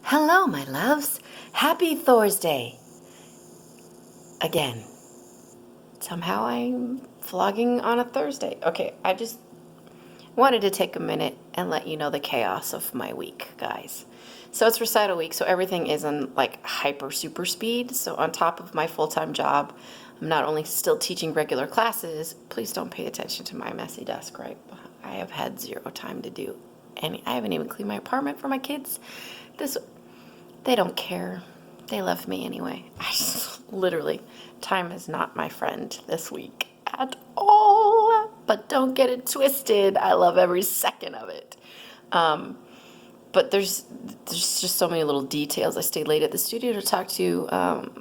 Hello, my loves. Happy Thursday. Again. Somehow I'm vlogging on a Thursday. Okay, I just wanted to take a minute and let you know the chaos of my week, guys. So it's recital week, so everything is in like hyper super speed. So on top of my full-time job, I'm not only still teaching regular classes, please don't pay attention to my messy desk, right? I have had zero time to do any. I haven't even cleaned my apartment for my kids. They don't care. They love me anyway. Literally, time is not my friend this week at all. But don't get it twisted. I love every second of it. But there's just so many little details. I stayed late at the studio to talk to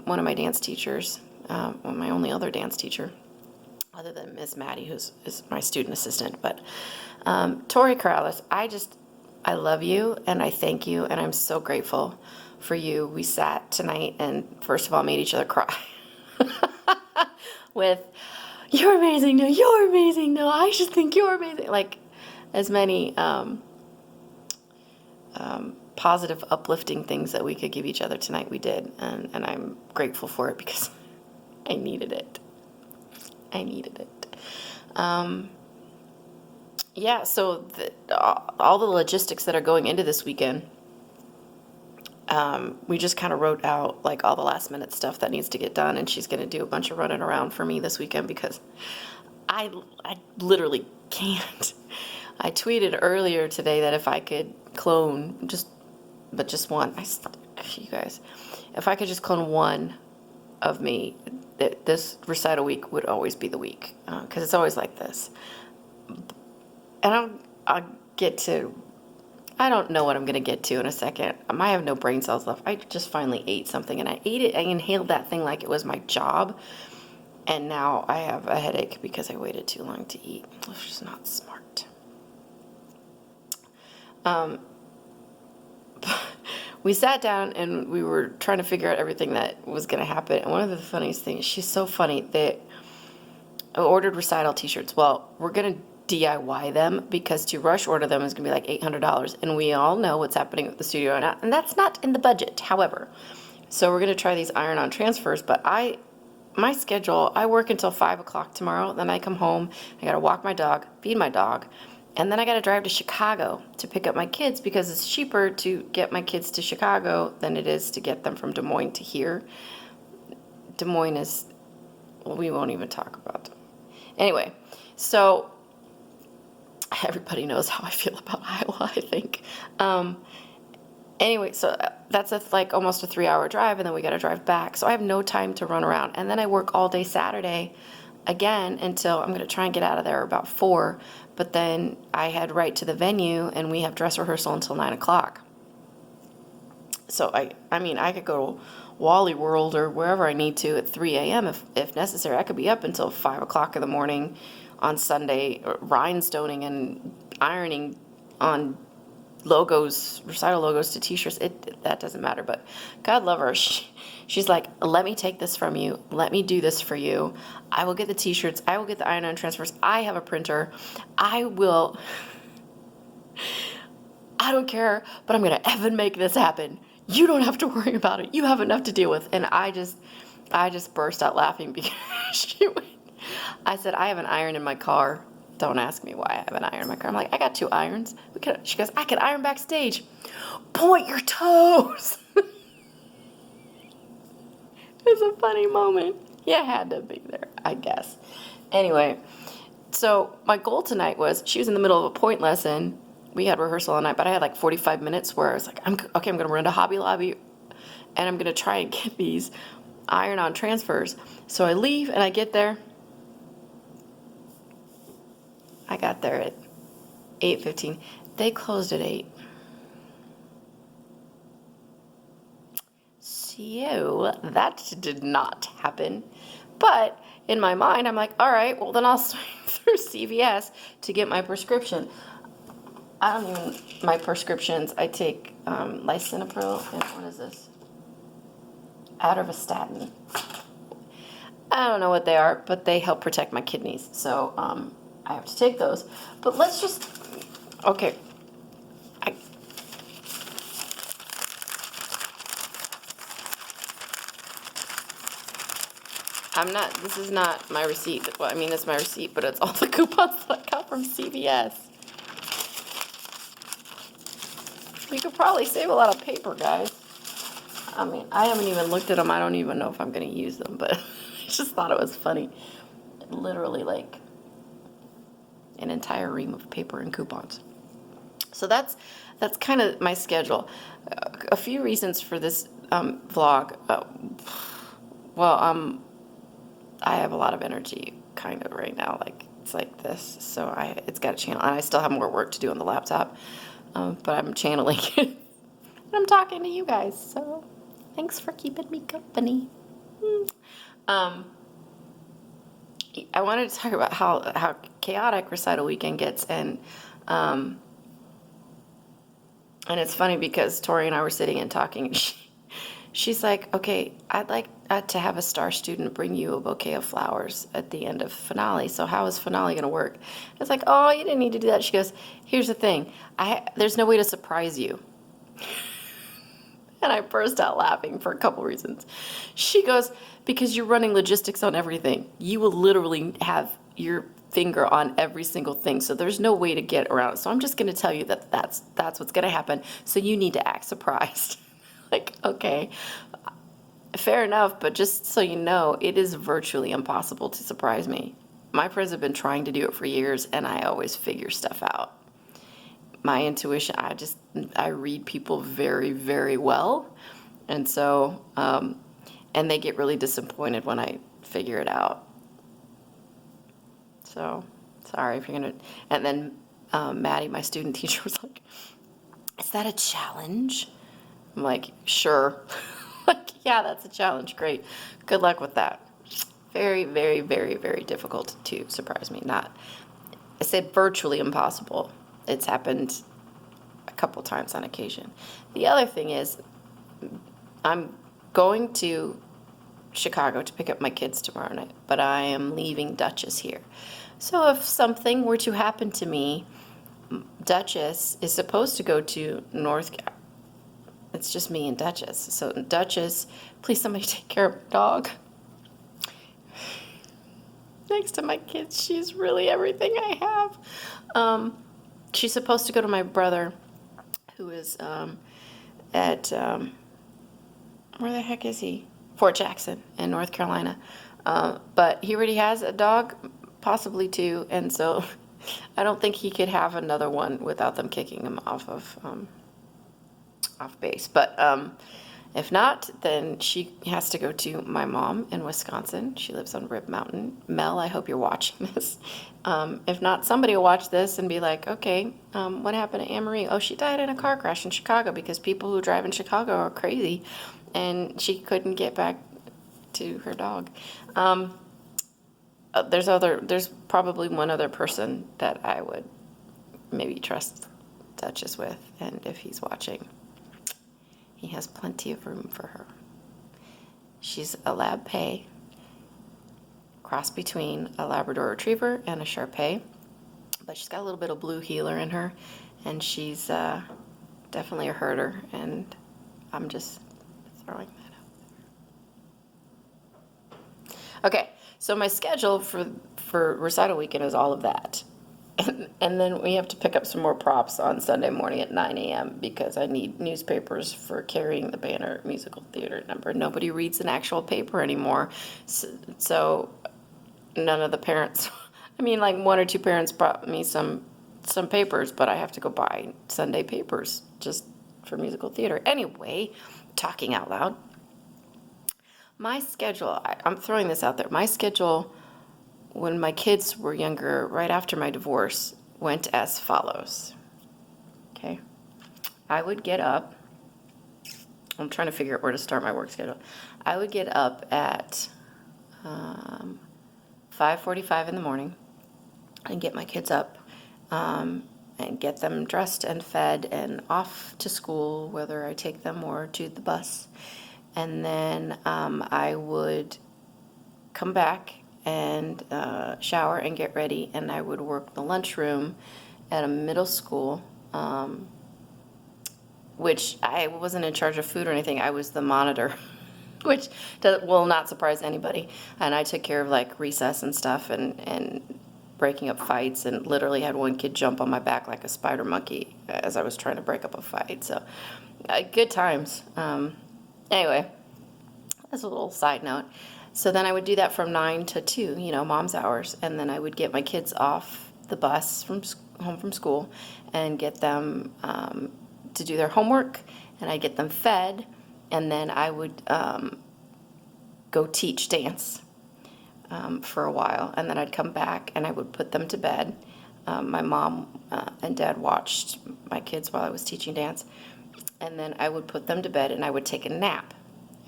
one of my dance teachers, my only other dance teacher, other than Miss Maddie, is my student assistant. But Tori Corrales, I love you and I thank you and I'm so grateful for you. We sat tonight and first of all made each other cry with "You're amazing, no, you're amazing, no, I should think you're amazing." Like as many positive, uplifting things that we could give each other tonight, we did, and I'm grateful for it because I needed it. I needed it. Yeah, so all the logistics that are going into this weekend, we just kind of wrote out like all the last minute stuff that needs to get done, and she's going to do a bunch of running around for me this weekend because I literally can't. I tweeted earlier today that if I could clone just one, you guys, if I could just clone one of me, this recital week would always be the week, because it's always like this. And I'll get to, I don't know what I'm going to get to in a second. I have no brain cells left. I just finally ate something, and I ate it. I inhaled that thing like it was my job. And now I have a headache because I waited too long to eat, which is not smart. We sat down and we were trying to figure out everything that was going to happen. And one of the funniest things, she's so funny, that I ordered recital t-shirts. Well, we're going to DIY them because to rush order them is going to be like $800. And we all know what's happening at the studio right now. And that's not in the budget, however. So we're going to try these iron-on transfers. But my schedule, I work until 5 o'clock tomorrow. Then I come home. I got to walk my dog, feed my dog. And then I got to drive to Chicago to pick up my kids because it's cheaper to get my kids to Chicago than it is to get them from Des Moines to here. Des Moines is, well, we won't even talk about them. Anyway, so everybody knows how I feel about Iowa, I think. Anyway, so that's like almost a 3-hour drive, and then we got to drive back. So I have no time to run around. And then I work all day Saturday again until I'm going to try and get out of there about 4. But then I head right to the venue, and we have dress rehearsal until 9 o'clock. So I mean, I could go to Wally World or wherever I need to at 3 a.m. if necessary. I could be up until 5 o'clock in the morning on Sunday, rhinestoning and ironing on logos, recital logos to t-shirts. That doesn't matter, but God love her. She's like, let me take this from you. Let me do this for you. I will get the t-shirts. I will get the iron-on transfers. I have a printer. I don't care, but I'm going to even make this happen. You don't have to worry about it. You have enough to deal with. And I just burst out laughing because I said, I have an iron in my car. Don't ask me why I have an iron in my car. I'm like, I got 2 irons. She goes, I could iron backstage. Point your toes. It was a funny moment. You had to be there, I guess. Anyway, so my goal tonight was, she was in the middle of a point lesson. We had rehearsal all night, but I had like 45 minutes where I was like, I'm going to run to Hobby Lobby, and I'm going to try and get these iron-on transfers. So I leave, and I get there. I got there at 8:15. They closed at 8. So that did not happen. But in my mind, I'm like, all right, well, then I'll swing through CVS to get my prescription. My prescriptions, I take lisinopril, and what is this? Atorvastatin. I don't know what they are, but they help protect my kidneys. So I have to take those. But let's just, okay. This is not my receipt. Well, I mean, it's my receipt, but it's all the coupons that I got from CVS. You could probably save a lot of paper, guys. I mean, I haven't even looked at them. I don't even know if I'm going to use them, but I just thought it was funny. Literally, like, an entire ream of paper and coupons. So that's kind of my schedule. A few reasons for this vlog. I have a lot of energy kind of right now. Like, it's like this. So it's got a channel. And I still have more work to do on the laptop. But I'm channeling it. And I'm talking to you guys. So thanks for keeping me company. I wanted to talk about how chaotic recital weekend gets, and it's funny because Tori and I were sitting and talking, and she's like, okay, I'd like to have a star student bring you a bouquet of flowers at the end of finale, so how is finale going to work? I was like, oh, you didn't need to do that. She goes, here's the thing, there's no way to surprise you. And I burst out laughing for a couple reasons. She goes, because you're running logistics on everything. You will literally have your finger on every single thing. So there's no way to get around it. So I'm just going to tell you that that's what's going to happen. So you need to act surprised. Like, okay, fair enough. But just so you know, it is virtually impossible to surprise me. My friends have been trying to do it for years, and I always figure stuff out. My intuition, I read people very, very well. And so, and they get really disappointed when I figure it out. So, sorry if you're going to, and then Maddie, my student teacher, was like, is that a challenge? I'm like, sure. Like, yeah, that's a challenge. Great. Good luck with that. Very, very, very, very difficult to surprise me. I said virtually impossible. It's happened a couple times on occasion. The other thing is, I'm going to Chicago to pick up my kids tomorrow night, but I am leaving Duchess here. So if something were to happen to me, Duchess is supposed to go to it's just me and Duchess. So Duchess, please somebody take care of my dog. Next to my kids, she's really everything I have. She's supposed to go to my brother, who is at, where the heck is he? Fort Jackson in North Carolina. But he already has a dog, possibly two, and so I don't think he could have another one without them kicking him off base. But if not, then she has to go to my mom in Wisconsin. She lives on Rib Mountain. Mel, I hope you're watching this. If not, somebody will watch this and be like, okay, what happened to Anne-Marie? Oh, she died in a car crash in Chicago because people who drive in Chicago are crazy, and she couldn't get back to her dog. There's probably one other person that I would maybe trust Duchess with, and if he's watching, he has plenty of room for her. She's a Lab Pay, cross between a Labrador Retriever and a Shar Pei, but she's got a little bit of blue heeler in her, and she's definitely a herder, and I'm just throwing that out. Okay, so my schedule for recital weekend is all of that. And then we have to pick up some more props on Sunday morning at 9 a.m. because I need newspapers for carrying the Banner Musical Theater number. Nobody reads an actual paper anymore. So none of the parents, I mean, like one or two parents brought me some papers, but I have to go buy Sunday papers just for musical theater. Anyway, talking out loud. My schedule, I'm throwing this out there. My schedule when my kids were younger, right after my divorce, went as follows. Okay. I would get up. I'm trying to figure out where to start my work schedule. I would get up at 5:45 in the morning and get my kids up and get them dressed and fed and off to school, whether I take them or to the bus. And then I would come back and shower and get ready, and I would work the lunchroom at a middle school, which I wasn't in charge of food or anything. I was the monitor. which will not surprise anybody. And I took care of like recess and stuff, and breaking up fights, and literally had one kid jump on my back like a spider monkey as I was trying to break up a fight. So good times. Anyway, that's a little side note. So then I would do that from 9 to 2, mom's hours, and then I would get my kids off the bus from home from school and get them to do their homework, and I'd get them fed, and then I would go teach dance for a while, and then I'd come back and I would put them to bed. My mom and dad watched my kids while I was teaching dance, and then I would put them to bed and I would take a nap.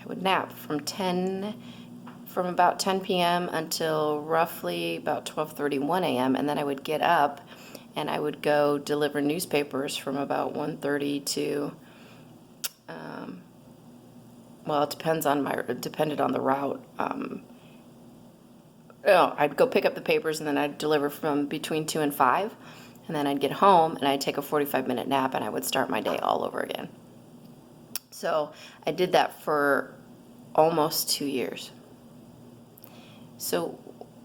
I would nap from about 10 p.m. until roughly about 12:31 a.m. and then I would get up and I would go deliver newspapers from about 1:30 to well, it depended on the route. I'd go pick up the papers and then I'd deliver from between 2 and 5, and then I'd get home and I'd take a 45-minute nap and I would start my day all over again. So I did that for almost 2 years. So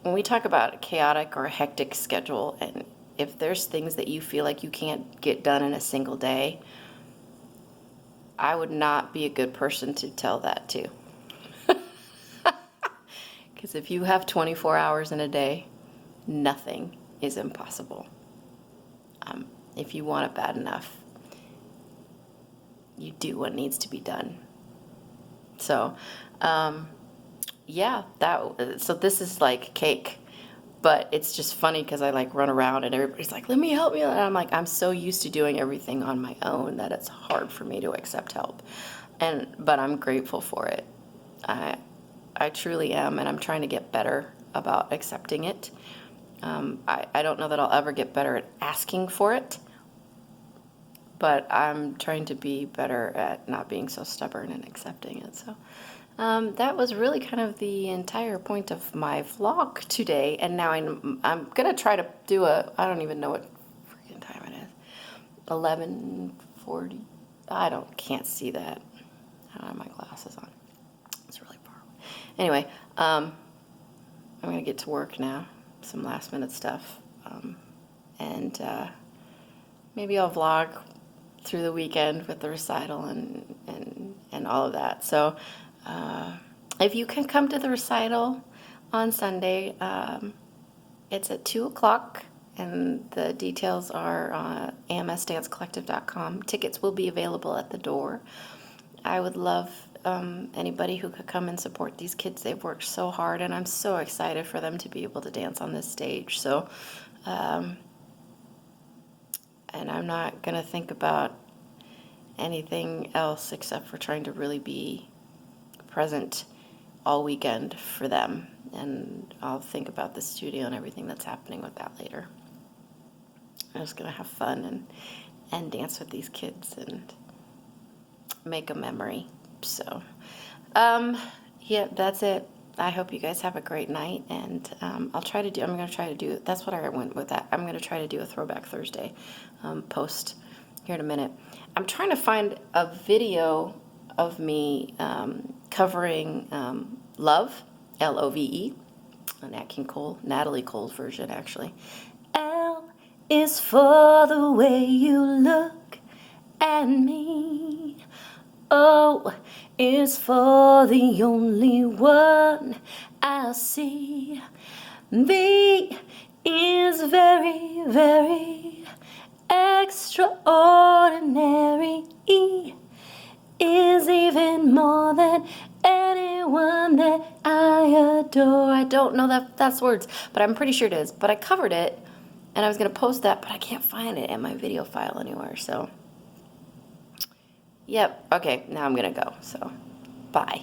when we talk about a chaotic or a hectic schedule, and if there's things that you feel like you can't get done in a single day, I would not be a good person to tell that to. Because if you have 24 hours in a day, nothing is impossible. If you want it bad enough, you do what needs to be done. So, yeah, so this is like cake, but it's just funny because I like run around and everybody's like, let me help you. And I'm like, I'm so used to doing everything on my own that it's hard for me to accept help. But I'm grateful for it. I truly am, and I'm trying to get better about accepting it. I don't know that I'll ever get better at asking for it, but I'm trying to be better at not being so stubborn and accepting it. So that was really kind of the entire point of my vlog today. And now I'm gonna try to do I don't even know what freaking time it is. 11:40. Can't see that. I don't have my glasses on. It's really far away. Anyway, I'm gonna get to work now. Some last minute stuff, and maybe I'll vlog through the weekend with the recital and all of that. So if you can come to the recital on Sunday, it's at 2 o'clock, and the details are on amsdancecollective.com. Tickets will be available at the door. I would love anybody who could come and support these kids. They've worked so hard, and I'm so excited for them to be able to dance on this stage. So, and I'm not going to think about anything else except for trying to really be present all weekend for them. And I'll think about the studio and everything that's happening with that later. I'm just going to have fun and dance with these kids and make a memory. So, yeah, that's it. I hope you guys have a great night, and I'm going to try to do, that's what I went with that. I'm going to try to do a Throwback Thursday post here in a minute. I'm trying to find a video of me covering Love, Love, Natalie Cole's version, actually. L is for the way you look at me. O is for the only one I see. V is very, very extraordinary. E is even more than anyone that I adore. I don't know that's words, but I'm pretty sure it is. But I covered it, and I was going to post that, but I can't find it in my video file anywhere. So, yep. Okay, now I'm going to go. So, bye.